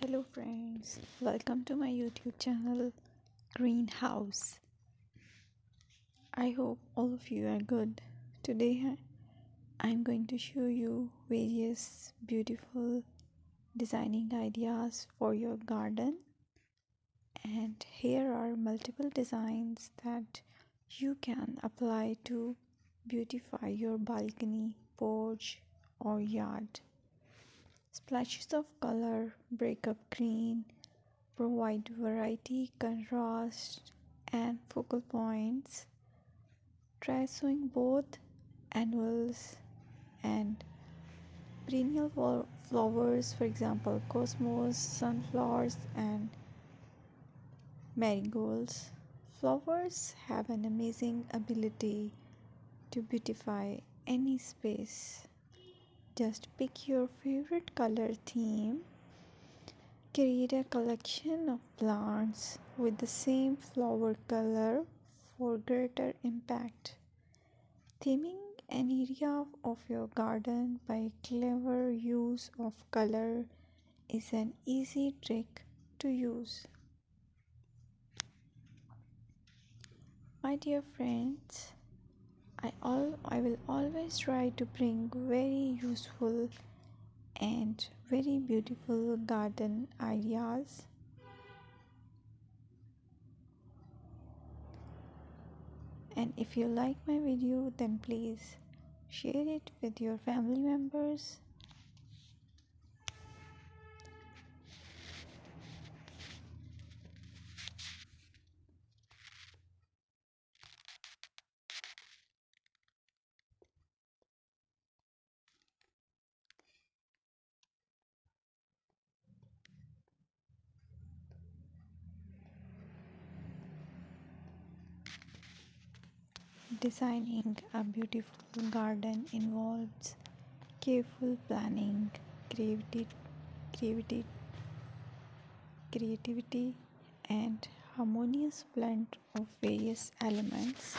Hello friends, welcome to my YouTube channel Greenhouse. I hope all of you are good. Today I'm going to show you various beautiful designing ideas for your garden, and here are multiple designs that you can apply to beautify your balcony, porch or yard. Splashes of color break up green, provide variety, contrast, and focal points. Try sowing both annuals and perennial flowers, for example, cosmos, sunflowers, and marigolds. Flowers have an amazing ability to beautify any space. Just pick your favorite color theme. Create a collection of plants with the same flower color for greater impact. Theming an area of your garden by clever use of color is an easy trick to use. My dear friends, I will always try to bring very useful and very beautiful garden ideas. And if you like my video, then please share it with your family members. Designing a beautiful garden involves careful planning, creativity, creativity, and harmonious blend of various elements.